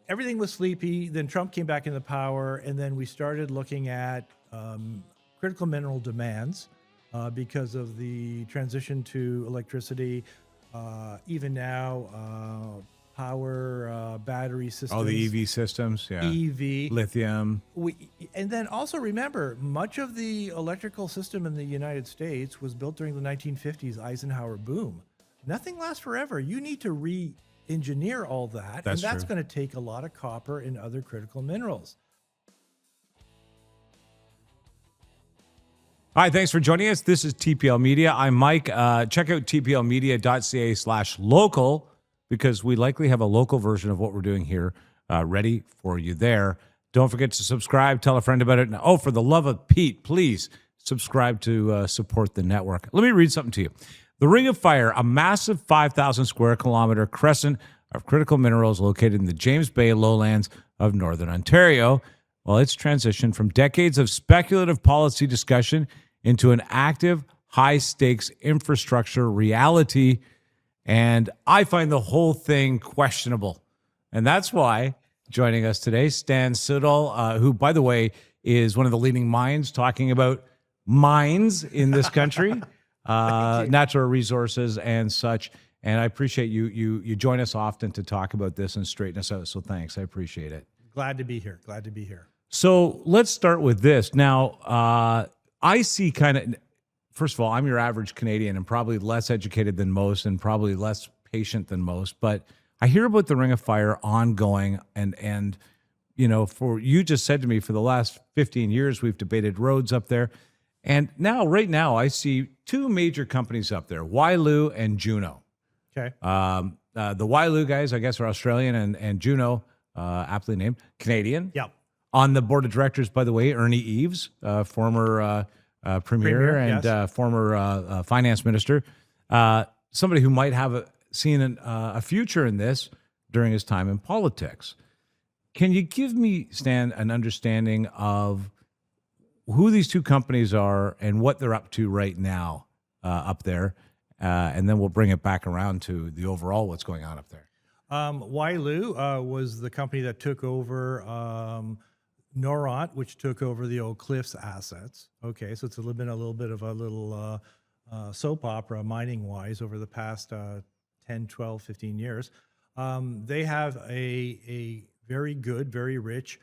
everything was sleepy. Then Trump came back into power, and then we started looking at critical mineral demands because of the transition to electricity. Even now, power, battery systems. Oh, the EV systems, yeah. EV. Lithium. And then also remember, much of the electrical system in the United States was built during the 1950s Eisenhower boom. Nothing lasts forever. You need to re-engineer all that, That's and that's true. going to take a lot of copper and other critical minerals. Hi, thanks for joining us. This is TPL Media. I'm Mike. Check out tplmedia.ca/local because we likely have a local version of what we're doing here ready for you there. Don't forget to subscribe. Tell a friend about it. And, oh, for the love of Pete, please subscribe to support the network. Let me read something to you. The Ring of Fire, a massive 5,000 square kilometer crescent of critical minerals located in the James Bay lowlands of northern Ontario. Well, it's transitioned from decades of speculative policy discussion into an active, high-stakes infrastructure reality. And I find the whole thing questionable. And that's why joining us today, Stan Sudol, who, by the way, is one of the leading minds talking about mines in this country, natural resources and such. And I appreciate you join us often to talk about this and straighten us out. So thanks. I appreciate it. Glad to be here. Glad to be here. So let's start with this. Now, I see first of all, I'm your average Canadian and probably less educated than most and probably less patient than most, but I hear about the Ring of Fire ongoing and for you just said to me for the last 15 years, we've debated roads up there. And right now, I see two major companies up there, Wyloo and Juno. Okay. The Wyloo guys, I guess, are Australian and Juno, aptly named, Canadian. Yep. On the board of directors, by the way, Ernie Eves, former premier and yes. Former finance minister, somebody who might have seen a future in this during his time in politics. Can you give me, Stan, an understanding of who these two companies are and what they're up to right now up there? And then we'll bring it back around to the overall what's going on up there. Wyloo was the company that took over Noront, which took over the Oak Cliffs assets. Okay, so it's a little bit of a soap opera mining-wise over the past 10, 12, 15 years. They have a very good, very rich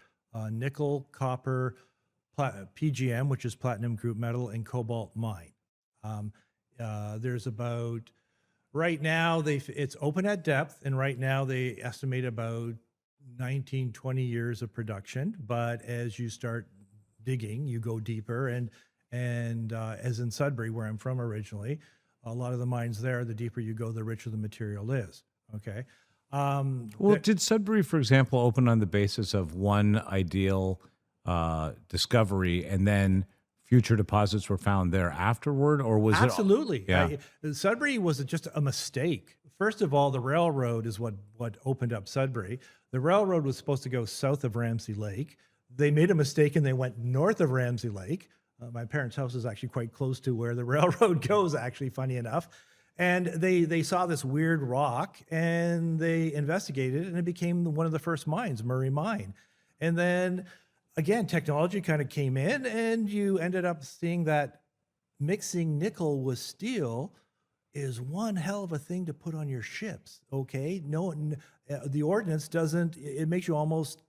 nickel, copper, PGM, which is platinum group metal, and cobalt mine. There's about, right now, it's open at depth, and right now they estimate about 19, 20 years of production. But as you start digging, you go deeper, and as in Sudbury, where I'm from originally, a lot of the mines there, the deeper you go, the richer the material is. Okay. Did Sudbury, for example, open on the basis of one ideal discovery and then future deposits were found there afterward, or was absolutely. it? Absolutely. Yeah. Sudbury was just a mistake. First of all, the railroad is what opened up Sudbury. The railroad was supposed to go south of Ramsey Lake. They made a mistake and they went north of Ramsey Lake. My parents' house is actually quite close to where the railroad goes, actually, funny enough. And they saw this weird rock and they investigated it, and it became one of the first mines, Murray Mine. And then again, technology kind of came in, and you ended up seeing that mixing nickel with steel is one hell of a thing to put on your ships. Okay. No, the ordnance doesn't, it makes you almost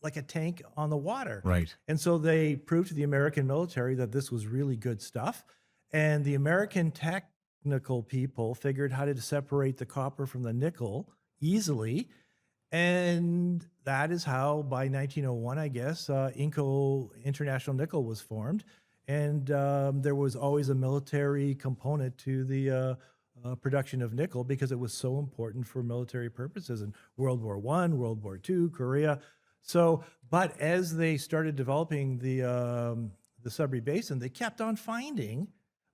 like a tank on the water. Right. And so they proved to the American military that this was really good stuff. And the American technical people figured how to separate the copper from the nickel easily. And that is how, by 1901, I guess, Inco International Nickel was formed. And there was always a military component to the production of nickel because it was so important for military purposes in World War I, World War II, Korea. So, but as they started developing the Sudbury Basin, they kept on finding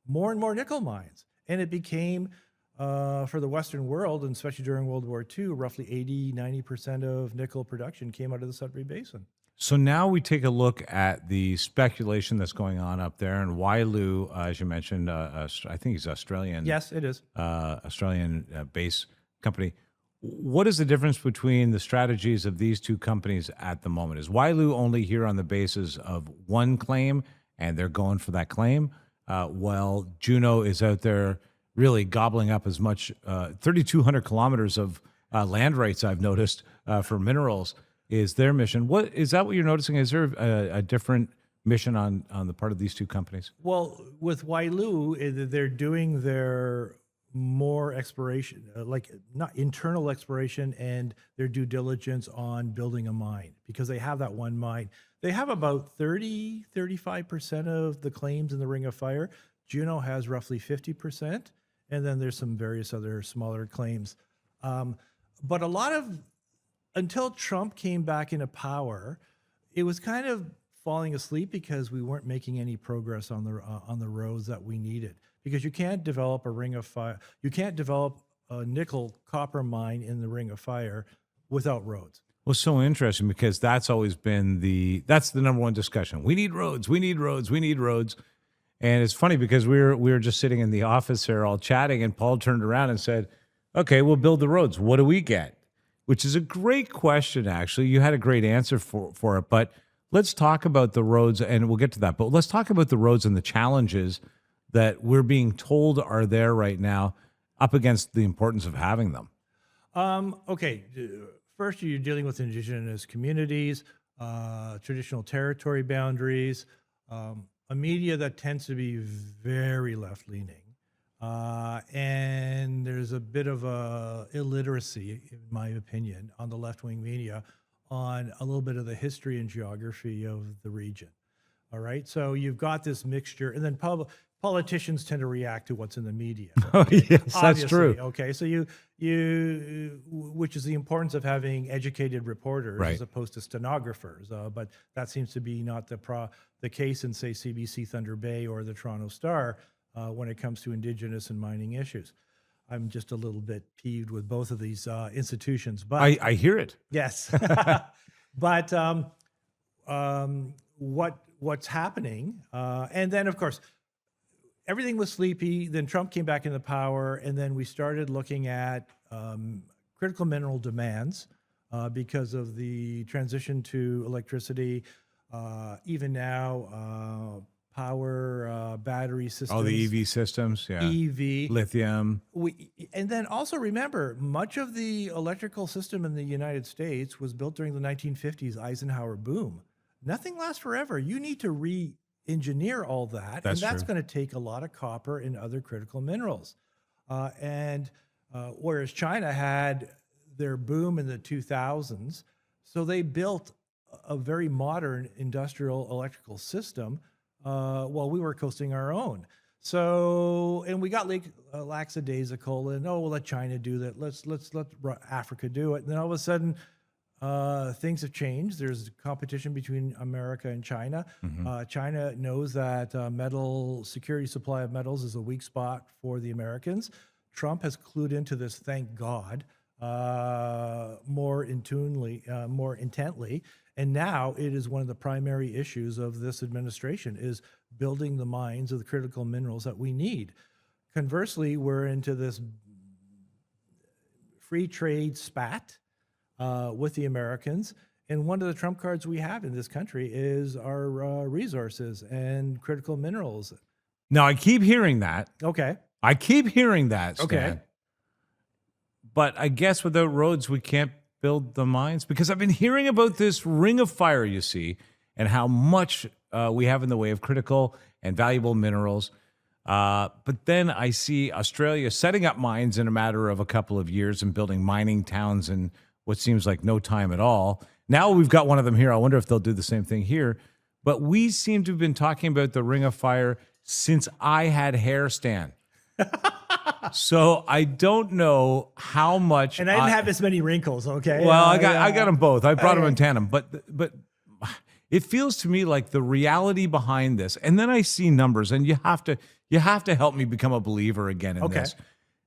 more and more nickel mines. And it became, for the Western world, and especially during World War II, roughly 80, 90% of nickel production came out of the Sudbury Basin. So now we take a look at the speculation that's going on up there. And Wyloo, as you mentioned, I think he's Australian. Yes, it is. Australian base company. What is the difference between the strategies of these two companies at the moment? Is Wyloo only here on the basis of one claim and they're going for that claim, while Juno is out there really gobbling up as much 3,200 kilometers of land rights, I've noticed, for minerals is their mission. What is that what you're noticing? Is there a different mission on the part of these two companies? Well, with Wyloo, they're doing their more exploration, like not internal exploration, and their due diligence on building a mine because they have that one mine. They have about 35% of the claims in the Ring of Fire. Juno has roughly 50%, and then there's some various other smaller claims. But a lot of, until Trump came back into power, it was kind of falling asleep because we weren't making any progress on the roads that we needed. Because you can't develop a Ring of Fire, you can't develop a nickel copper mine in the Ring of Fire without roads. Well, so interesting because that's always been that's the number one discussion. We need roads. We need roads. We need roads. And it's funny because we were just sitting in the office here all chatting, and Paul turned around and said, "Okay, we'll build the roads. What do we get?" Which is a great question. Actually, you had a great answer for it. But let's talk about the roads, and we'll get to that. But let's talk about the roads and the challenges that we're being told are there right now, up against the importance of having them. Okay. First, you're dealing with Indigenous communities, traditional territory boundaries, a media that tends to be very left-leaning. And there's a bit of a illiteracy, in my opinion, on the left-wing media on a little bit of the history and geography of the region. All right. So you've got this mixture, and then politicians tend to react to what's in the media. Oh, yes, that's true. Okay. So which is the importance of having educated reporters Right. as opposed to stenographers. But that seems to be not the case in, say, CBC Thunder Bay or the Toronto Star when it comes to Indigenous and mining issues. I'm just a little bit peeved with both of these institutions. But I hear it. yes. But what's happening? And then, of course, everything was sleepy. Then Trump came back into power, and then we started looking at critical mineral demands because of the transition to electricity. Even now, power, battery systems. Oh, the EV systems, yeah. EV. Lithium. And then also remember, much of the electrical system in the United States was built during the 1950s Eisenhower boom. Nothing lasts forever. You need to re-engineer all that, That's and that's true. going to take a lot of copper and other critical minerals. Whereas China had their boom in the 2000s, so they built a very modern industrial electrical system while we were coasting our own. So, and we got lackadaisical, and we'll let China do that. Let's let Africa do it. And then all of a sudden, things have changed. There's competition between America and China. China knows that security supply of metals is a weak spot for the Americans. Trump has clued into this, thank God, more intently. And now it is one of the primary issues of this administration is building the mines of the critical minerals that we need. Conversely, we're into this free trade spat with the Americans. And one of the trump cards we have in this country is our resources and critical minerals. Now, I keep hearing that. Okay. I keep hearing that, Stan. Okay. But I guess without roads, we can't build the mines? Because I've been hearing about this Ring of Fire, you see, and how much we have in the way of critical and valuable minerals. But then I see Australia setting up mines in a matter of a couple of years and building mining towns in what seems like no time at all. Now we've got one of them here. I wonder if they'll do the same thing here. But we seem to have been talking about the Ring of Fire since I had hair, Stan. So I don't know how much. And I didn't have as many wrinkles, okay? Well, I got them both. I brought them in tandem. But it feels to me like the reality behind this, and then I see numbers, and you have to help me become a believer again in this.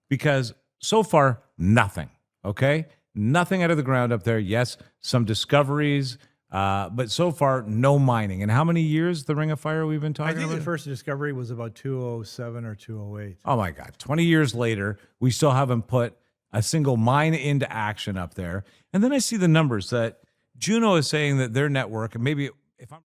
Because so far, nothing, okay? Nothing out of the ground up there. Yes, some discoveries, but so far, no mining. And how many years the Ring of Fire we've been talking I think about? the first discovery was about 207 or 208. Oh my God. 20 years later, we still haven't put a single mine into action up there. And then I see the numbers that Juno is saying that their network, and maybe if I'm